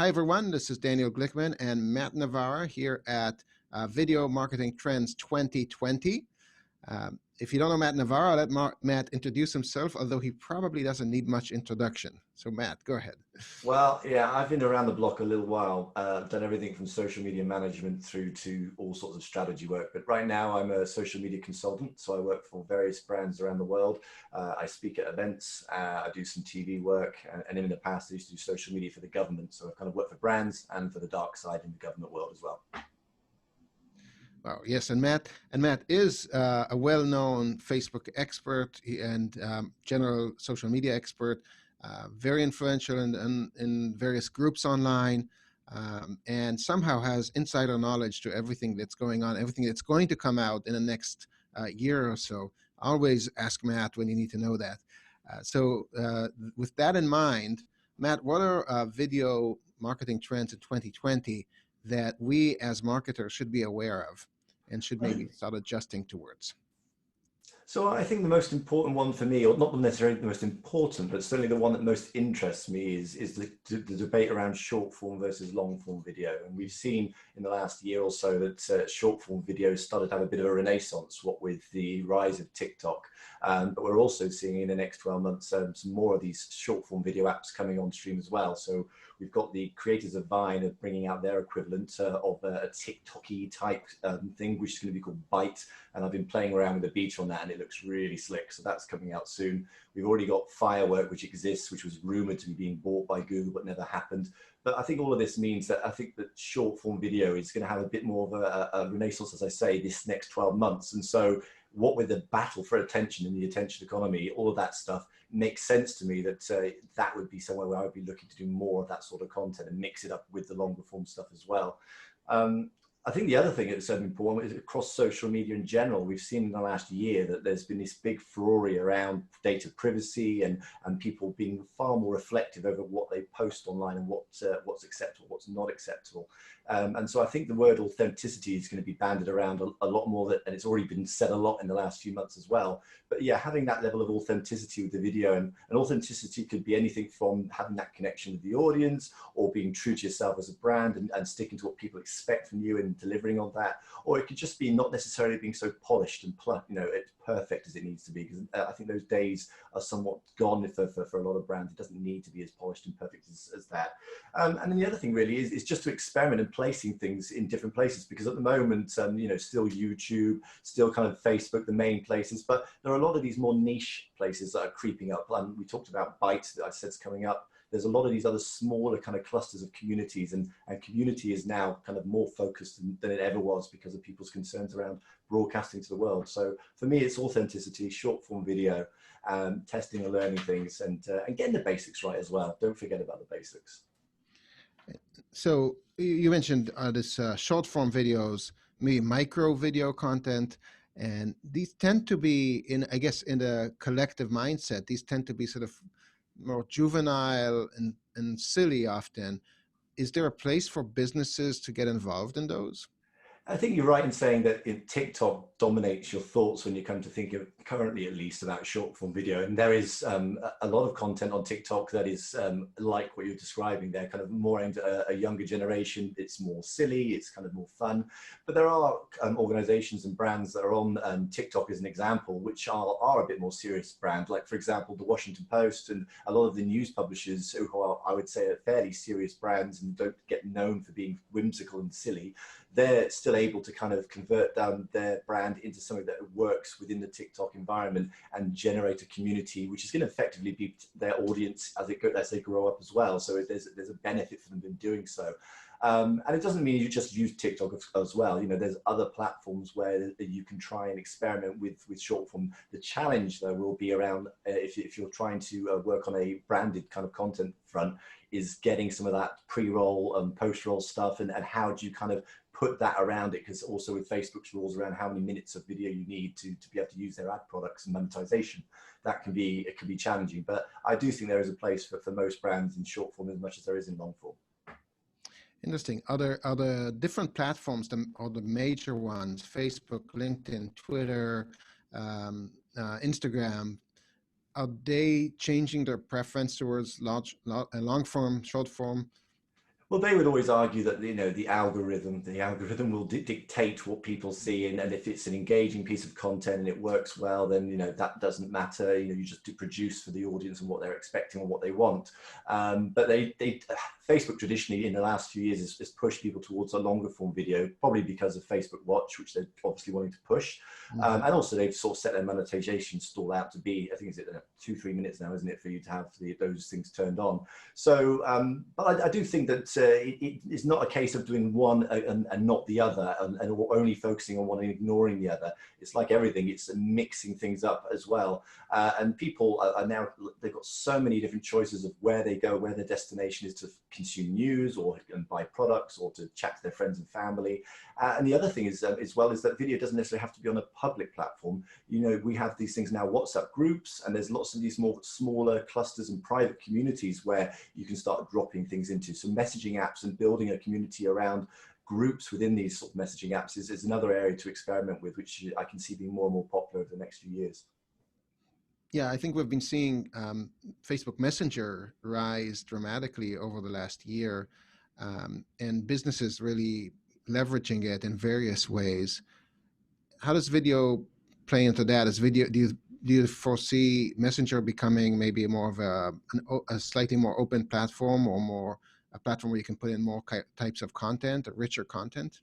Hi, everyone. This is Daniel Glickman and Matt Navarra here at Video Marketing Trends 2020. If you don't know Matt Navarra, let Matt introduce himself, although he probably doesn't need much introduction. So Matt, go ahead. Well, yeah, I've been around the block a little while. Done everything from social media management through to all sorts of strategy work. But right now I'm a social media consultant. So I work for various brands around the world. I speak at events. I do some TV work. And in the past, I used to do social media for the government. So I've kind of worked for brands and for the dark side in the government world as well. Wow, yes, and Matt is a well-known Facebook expert and general social media expert, very influential in various groups online, and somehow has insider knowledge to everything that's going on, everything that's going to come out in the next year or so. Always ask Matt when you need to know that. With that in mind, Matt, what are video marketing trends in 2020 that we as marketers should be aware of and should maybe start adjusting towards? So I think the most important one for me, or not necessarily the most important, but certainly the one that most interests me is the debate around short form versus long form video. And we've seen in the last year or so that short form video started to have a bit of a renaissance, what with the rise of TikTok. But we're also seeing in the next 12 months some more of these short form video apps coming on stream as well. So we've got the creators of Vine of bringing out their equivalent of a TikTok-y type thing, which is going to be called Byte. And I've been playing around with the beta on that, and it looks really slick. So that's coming out soon. We've already got Firework, which exists, which was rumored to be being bought by Google, but never happened. But I think all of this means that I think that short form video is going to have a bit more of a renaissance, as I say, this next 12 months. And so what with the battle for attention in the attention economy, all of that stuff makes sense to me that that would be somewhere where I would be looking to do more of that sort of content and mix it up with the longer form stuff as well. I think the other thing that's so important is across social media in general, we've seen in the last year that there's been this big furore around data privacy and people being far more reflective over what they post online and what's acceptable, what's not acceptable. And so I think the word authenticity is going to be banded around a lot more, and it's already been said a lot in the last few months as well. But yeah, having that level of authenticity with the video, and authenticity could be anything from having that connection with the audience, or being true to yourself as a brand and sticking to what people expect from you and delivering on that, or it could just be not necessarily being so polished and it's perfect as it needs to be, because I think those days are somewhat gone for a lot of brands. It doesn't need to be as polished and perfect as that. And then the other thing really is just to experiment and placing things in different places, because at the moment still YouTube, still kind of Facebook, the main places, but there are a lot of these more niche places that are creeping up. And we talked about Byte that I said is coming up. There's a lot of these other smaller kind of clusters of communities, and community is now kind of more focused than it ever was because of people's concerns around broadcasting to the world. So for me, it's authenticity, short form video, testing and learning things, and getting the basics right as well. Don't forget about the basics. So you mentioned this short form videos, maybe micro video content, and these tend to be in the collective mindset, these tend to be sort of more juvenile and silly often. Is there a place for businesses to get involved in those? I think you're right in saying that TikTok dominates your thoughts when you come to think of, currently at least, about short form video. And there is a lot of content on TikTok that is like what you're describing there, kind of more aimed at a younger generation. It's more silly, it's kind of more fun. But there are organizations and brands that are on TikTok as an example, which are a bit more serious brand. Like, for example, the Washington Post and a lot of the news publishers who are, I would say, are fairly serious brands and don't get known for being whimsical and silly. They're still able to kind of convert their brand into something that works within the TikTok environment and generate a community, which is going to effectively be their audience as they grow up as well. So there's a benefit for them in doing so. And it doesn't mean you just use TikTok as well. There's other platforms where you can try and experiment with short form. The challenge, though, will be around if you're trying to work on a branded kind of content front, is getting some of that pre-roll and post-roll stuff, and how do you kind of put that around it, because also with Facebook's rules around how many minutes of video you need to be able to use their ad products and monetization, it can be challenging. But I do think there is a place for most brands in short form as much as there is in long form. Interesting. Are the different platforms, or the major ones, Facebook, LinkedIn, Twitter, Instagram, are they changing their preference towards long form, short form? Well, they would always argue that the algorithm will dictate what people see, and if it's an engaging piece of content and it works well, then that doesn't matter. You just do produce for the audience and what they're expecting or what they want. But Facebook traditionally in the last few years has pushed people towards a longer form video, probably because of Facebook Watch, which they're obviously wanting to push, Mm-hmm. and also they've sort of set their monetization stall out to be, I think, is it 2-3 minutes now, isn't it, for you to have those things turned on. So, but I do think that it's not a case of doing one and not the other, and only focusing on one and ignoring the other. It's like everything; it's mixing things up as well. And people are now, they've got so many different choices of where they go, where their destination is to consume news or buy products or to chat to their friends and family. And the other thing is, as well, is that video doesn't necessarily have to be on a public platform. We have these things now, WhatsApp groups, and there's lots of these more smaller clusters and private communities where you can start dropping things into. So messaging apps and building a community around groups within these sort of messaging apps is another area to experiment with, which I can see being more and more popular over the next few years. Yeah, I think we've been seeing Facebook Messenger rise dramatically over the last year, and businesses really leveraging it in various ways. How does video play into that? Is video do you foresee Messenger becoming maybe more of a slightly more open platform, or more a platform where you can put in more types of content, or richer content?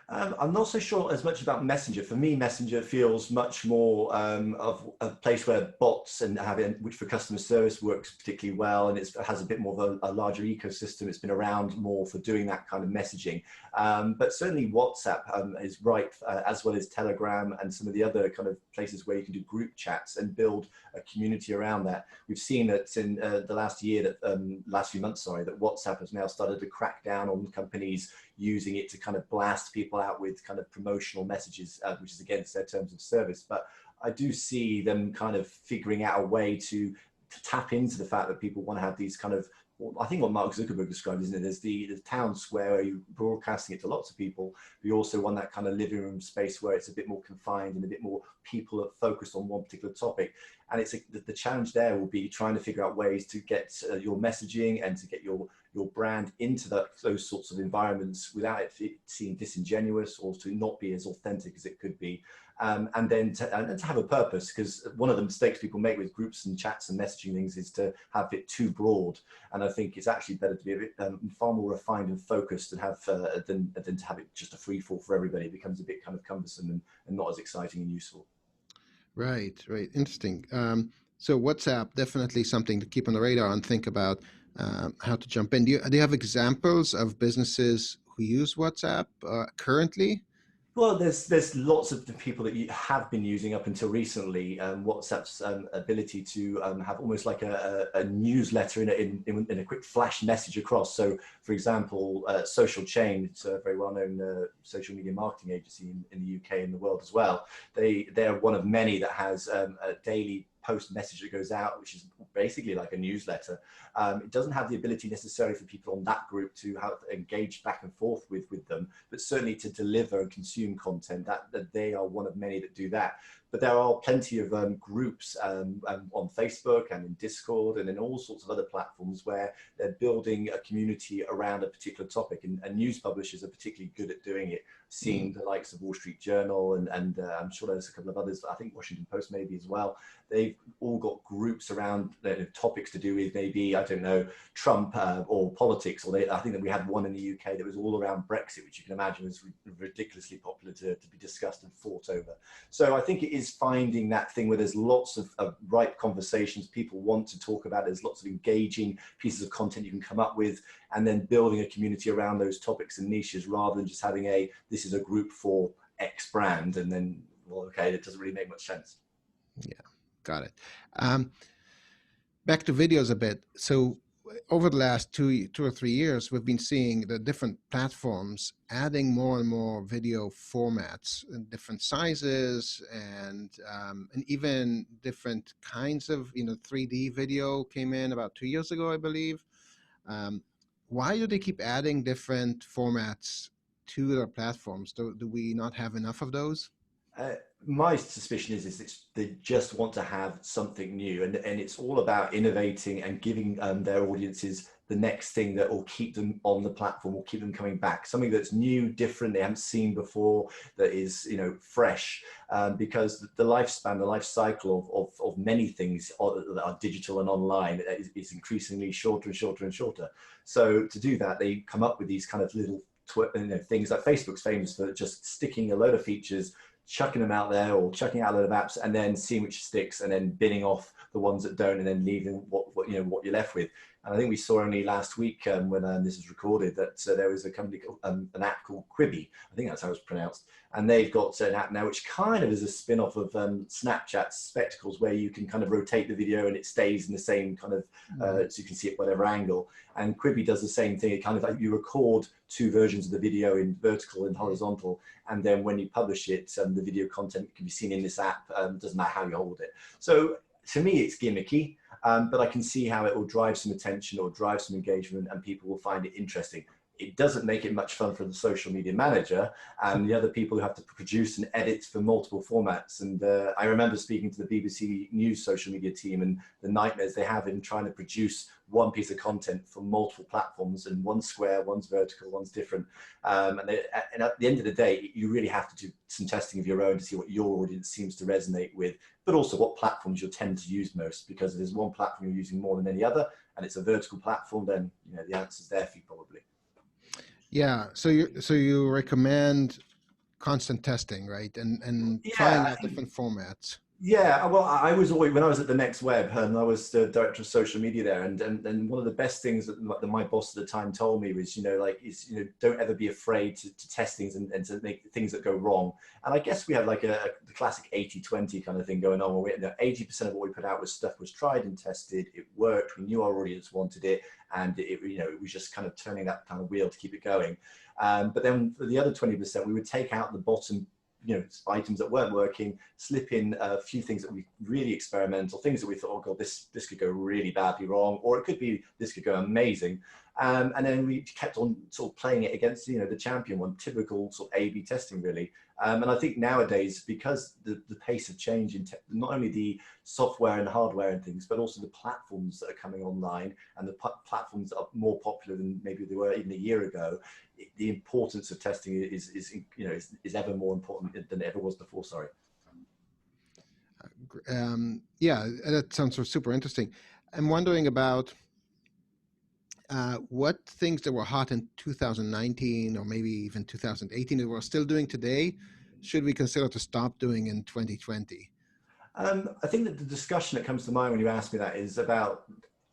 I'm not so sure as much about Messenger. For me, Messenger feels much more of a place where bots and which for customer service works particularly well, and it has a bit more of a larger ecosystem. It's been around more for doing that kind of messaging. But certainly WhatsApp is ripe, as well as Telegram and some of the other kind of places where you can do group chats and build a community around that. We've seen that in the last few months, that WhatsApp has now started to crack down on companies using it to kind of blast people out with kind of promotional messages, which is against their terms of service. But I do see them kind of figuring out a way to tap into the fact that people want to have these kind of, I think what Mark Zuckerberg described, isn't it? There's the town square where you're broadcasting it to lots of people, but you also want that kind of living room space where it's a bit more confined and a bit more people are focused on one particular topic. And the challenge there will be trying to figure out ways to get your messaging and to get your brand into those sorts of environments without it seeming disingenuous or to not be as authentic as it could be. And then to have a purpose, because one of the mistakes people make with groups and chats and messaging things is to have it too broad. And I think it's actually better to be a bit far more refined and focused and have than to have it just a free fall for everybody. It becomes a bit kind of cumbersome and not as exciting and useful. Right, right. Interesting. So WhatsApp, definitely something to keep on the radar and think about how to jump in. Do you have examples of businesses who use WhatsApp currently? Well, there's lots of the people that have been using up until recently WhatsApp's ability to have almost like a newsletter in a quick flash message across. So, for example, Social Chain, it's a very well-known social media marketing agency in the UK and the world as well. They're one of many that has a daily post message that goes out, which is basically like a newsletter. It doesn't have the ability necessarily for people on that group to have engage back and forth with them, but certainly to deliver and consume content. That they are one of many that do that. But there are plenty of groups on Facebook and in Discord and in all sorts of other platforms where they're building a community around a particular topic, and news publishers are particularly good at doing it. Seeing the likes of Wall Street Journal and I'm sure there's a couple of others, I think Washington Post maybe as well. They've all got groups around topics to do with maybe, I don't know, Trump or politics, or I think that we had one in the UK that was all around Brexit, which you can imagine was ridiculously popular to be discussed and fought over. So I think it is finding that thing where there's lots of ripe conversations people want to talk about. There's lots of engaging pieces of content you can come up with, and then building a community around those topics and niches rather than just having this is a group for X brand, and then, well, okay, it doesn't really make much sense. Yeah, got it. Back to videos a bit. So over the last two or 3 years, we've been seeing the different platforms adding more and more video formats in different sizes, and even different kinds of 3D video came in about 2 years ago, I believe. Why do they keep adding different formats to their platforms? Do we not have enough of those? My suspicion is they just want to have something new, and it's all about innovating and giving their audiences the next thing that will keep them on the platform, will keep them coming back, something that's new, different, they haven't seen before, that is, you know, fresh, because the lifespan, the life cycle of many things that are digital and online is increasingly shorter and shorter and shorter. So to do that, they come up with these kind of little things like Facebook's famous for just sticking a load of features, chucking them out there, or chucking out a load of apps and then seeing which sticks and then binning off the ones that don't and then leaving what you're left with. And I think we saw only last week when this was recorded that there was a company called, an app called Quibi, I think that's how it's pronounced, and they've got an app now which kind of is a spin-off of Snapchat's Spectacles, where you can kind of rotate the video and it stays in the same kind of, so you can see it whatever angle. And Quibi does the same thing. It kind of like you record two versions of the video in vertical and horizontal, and then when you publish it, the video content can be seen in this app. Doesn't matter how you hold it. So to me, it's gimmicky, but I can see how it will drive some attention or drive some engagement, and people will find it interesting. It doesn't make it much fun for the social media manager and the other people who have to produce and edit for multiple formats. And I remember speaking to the BBC News social media team and the nightmares they have in trying to produce one piece of content for multiple platforms, and one's square, one's vertical, one's different. And at the end of the day, you really have to do some testing of your own to see what your audience seems to resonate with, but also what platforms you'll tend to use most. Because if there's one platform you're using more than any other, and it's a vertical platform, then the answer's there for you probably. Yeah. So you recommend constant testing, right? And trying out different formats. Yeah, well, I was always, when I was at the Next Web, and I was the director of social media there, and one of the best things that my boss at the time told me was, don't ever be afraid to test things and to make things that go wrong. And I guess we had like the classic 80-20 kind of thing going on, where 80% of what we put out was stuff was tried and tested, it worked, we knew our audience wanted it, and it was just kind of turning that kind of wheel to keep it going. But then for the other 20%, we would take out the bottom items that weren't working, slip in a few things that we really experimental, things that we thought, oh God, this could go really badly wrong, or it could be, this could go amazing. And then we kept on sort of playing it against, the champion one, typical sort of A/B testing really. And I think nowadays, because the pace of change in not only the software and hardware and things, but also the platforms that are coming online and the platforms that are more popular than maybe they were even a year ago, the importance of testing is ever more important than it ever was before. Sorry. Yeah, that sounds super interesting. I'm wondering about what things that were hot in 2019 or maybe even 2018 that we're still doing today, should we consider to stop doing in 2020? I think that the discussion that comes to mind when you ask me that is about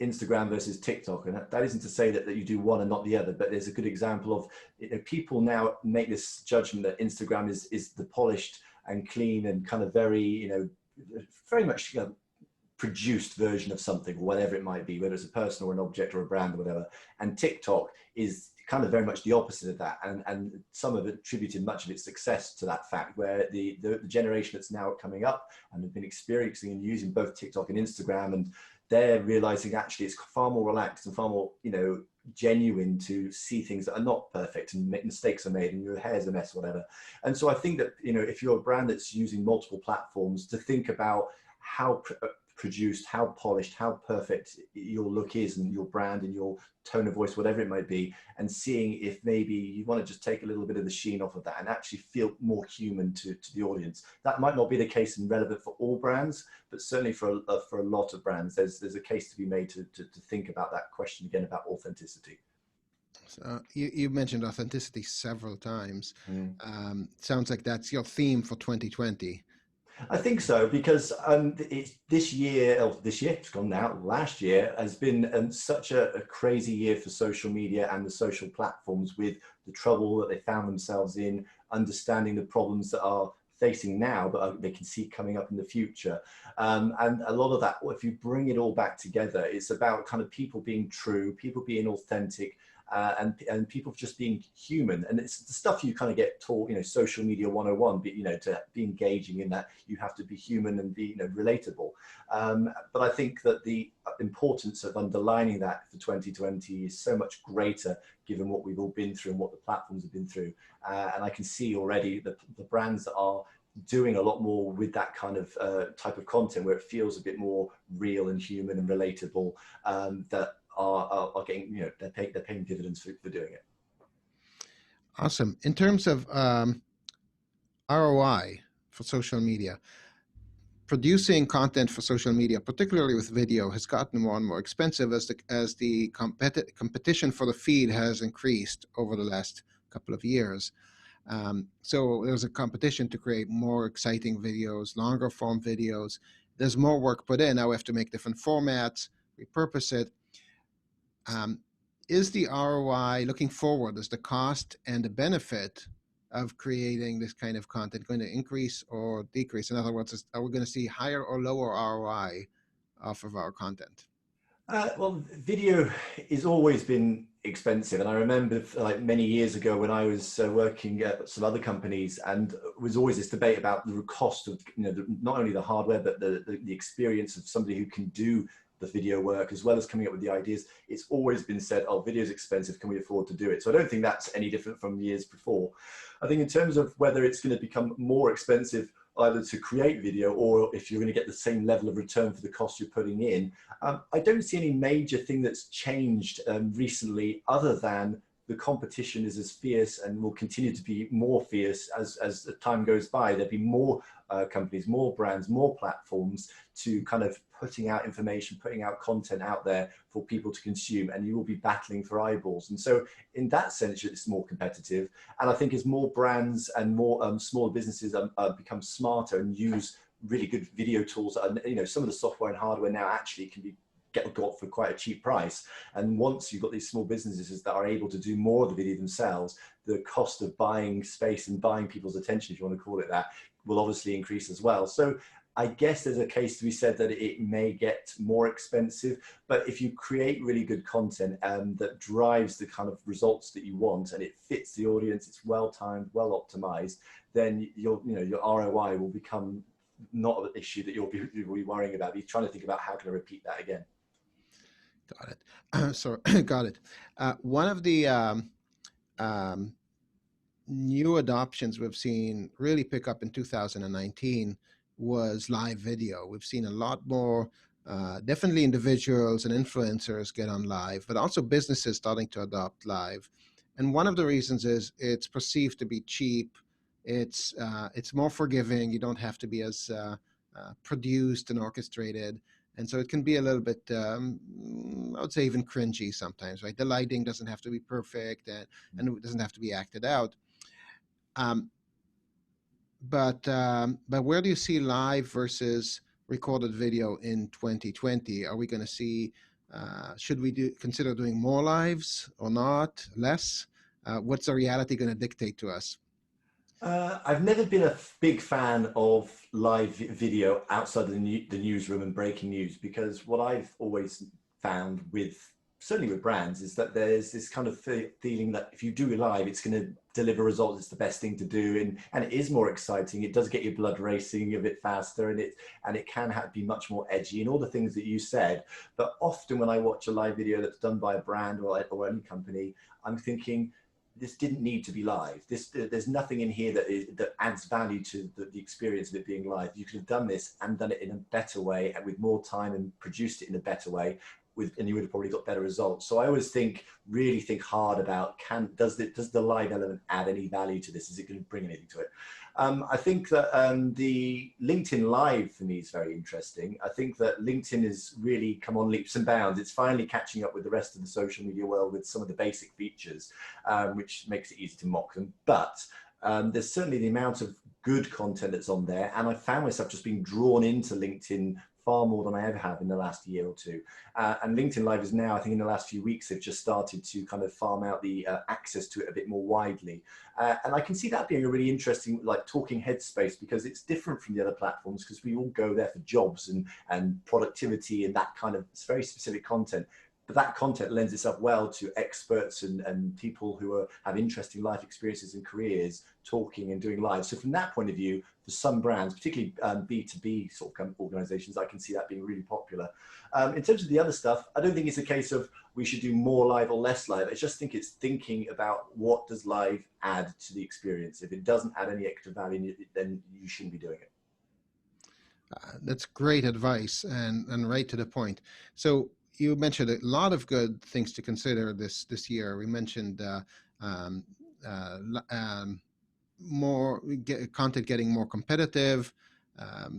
Instagram versus TikTok, and that isn't to say that you do one and not the other, but there's a good example of people now make this judgment that Instagram is the polished and clean and kind of very very much produced version of something, or whatever it might be, whether it's a person or an object or a brand or whatever, and TikTok is kind of very much the opposite of that, and some have attributed much of its success to that fact, where the generation that's now coming up and have been experiencing and using both TikTok and Instagram, and they're realizing actually it's far more relaxed and far more genuine to see things that are not perfect, and mistakes are made and your hair's a mess, whatever. And so I think that if you're a brand that's using multiple platforms, to think about how produced, how polished, how perfect your look is, and your brand and your tone of voice, whatever it might be, and seeing if maybe you want to just take a little bit of the sheen off of that and actually feel more human to the audience. That might not be the case and relevant for all brands, but certainly for a lot of brands, there's a case to be made to think about that question again about authenticity. So you mentioned authenticity several times. Sounds like that's your theme for 2020. I think so, because this year, it's gone now, last year has been such a crazy year for social media and the social platforms, with the trouble that they found themselves in, understanding the problems that are facing now, but they can see coming up in the future. And a lot of that, if you bring it all back together, it's about kind of people being true, people being authentic, and people just being human. And it's the stuff you kind of get taught, social media 101, but to be engaging in that, you have to be human and be relatable. But I think that the importance of underlining that for 2020 is so much greater, given what we've all been through and what the platforms have been through. And I can see already the brands that are doing a lot more with that kind of type of content, where it feels a bit more real and human and relatable, that are getting, they're paying dividends for doing it. Awesome. In terms of ROI for social media, producing content for social media, particularly with video, has gotten more and more expensive as the competition for the feed has increased over the last couple of years. So there's a competition to create more exciting videos, longer form videos. There's more work put in. Now we have to make different formats, repurpose it. Is the ROI, looking forward, is the cost and the benefit of creating this kind of content going to increase or decrease? In other words, are we going to see higher or lower ROI off of our content? Well, video has always been expensive, and I remember like many years ago when I was working at some other companies, and it was always this debate about the cost of not only the hardware but the experience of somebody who can do the video work as well as coming up with the ideas. It's always been said, oh, video is expensive, can we afford to do it? So I don't think that's any different from years before. I think in terms of whether it's going to become more expensive either to create video or if you're going to get the same level of return for the cost you're putting in, I don't see any major thing that's changed recently other than the competition is as fierce and will continue to be more fierce as the time goes by. There'll be more companies, more brands, more platforms to kind of putting out information, putting out content out there for people to consume, and you will be battling for eyeballs. And so in that sense, it's more competitive. And I think as more brands and more smaller businesses become smarter and use really good video tools, some of the software and hardware now actually can be got for quite a cheap price. And once you've got these small businesses that are able to do more of the video themselves, the cost of buying space and buying people's attention, if you want to call it that, will obviously increase as well. So I guess there's a case to be said that it may get more expensive, but if you create really good content that drives the kind of results that you want and it fits the audience, it's well timed, well optimized, then your ROI will become not an issue that you'll be worrying about. You're trying to think about how can I repeat that again. Got it. So got it. One of the new adoptions we've seen really pick up in 2019 was live video. We've seen a lot more, definitely individuals and influencers get on live, but also businesses starting to adopt live. And one of the reasons is it's perceived to be cheap. It's more forgiving. You don't have to be as produced and orchestrated. And so it can be a little bit, I would say even cringy sometimes, right? The lighting doesn't have to be perfect and it doesn't have to be acted out. But where do you see live versus recorded video in 2020? Are we going to see, should we consider doing more lives or not, less? What's the reality going to dictate to us? I've never been a big fan of live video outside of the newsroom and breaking news, because what I've always found certainly with brands, is that there's this kind of feeling that if you do it live, it's going to deliver results. It's the best thing to do, and it is more exciting. It does get your blood racing a bit faster, and it can be much more edgy and all the things that you said. But often when I watch a live video that's done by a brand or any company, I'm thinking, this didn't need to be live. There's nothing in here that adds value to the experience of it being live. You could have done this and done it in a better way and with more time and produced it in a better way, and you would have probably got better results. So I always really think hard about, does the live element add any value to this? Is it going to bring anything to it? I think that the LinkedIn Live for me is very interesting. I think that LinkedIn has really come on leaps and bounds. It's finally catching up with the rest of the social media world with some of the basic features, which makes it easy to mock them. But there's certainly the amount of good content that's on there, and I found myself just being drawn into LinkedIn far more than I ever have in the last year or two. And LinkedIn Live is now, I think in the last few weeks, they've just started to kind of farm out the access to it a bit more widely. And I can see that being a really interesting, like, talking headspace, because it's different from the other platforms, because we all go there for jobs and productivity and that kind of very specific content. But that content lends itself well to experts and people who have interesting life experiences and careers talking and doing live. So from that point of view, for some brands, particularly B2B sort of organizations, I can see that being really popular. In terms of the other stuff, I don't think it's a case of we should do more live or less live. I just think it's thinking about, what does live add to the experience? If it doesn't add any extra value, then you shouldn't be doing it. That's great advice and right to the point. So you mentioned a lot of good things to consider this year. We mentioned um, uh, more content getting more competitive.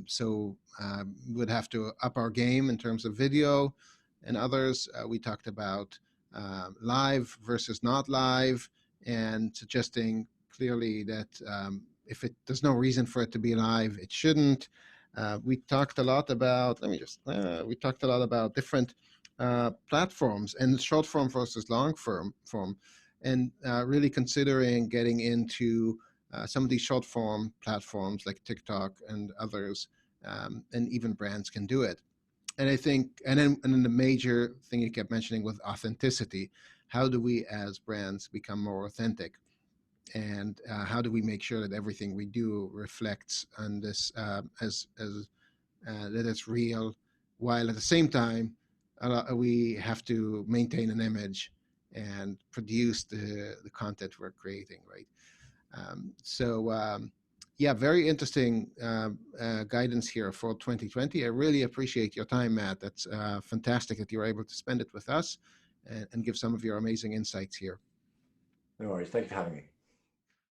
So we would have to up our game in terms of video and others. We talked about live versus not live, and suggesting clearly that if there's no reason for it to be live, it shouldn't. We talked a lot about, we talked a lot about different platforms and short form versus long form, and really considering getting into some of these short form platforms like TikTok and others, and even brands can do it. And I think, and then the major thing you kept mentioning with authenticity. How do we as brands become more authentic? And how do we make sure that everything we do reflects on this as that it's real, while at the same time we have to maintain an image and produce the content we're creating, right? So yeah, very interesting guidance here for 2020. I really appreciate your time, Matt. That's fantastic that you were able to spend it with us and give some of your amazing insights here. No worries. Thank you for having me.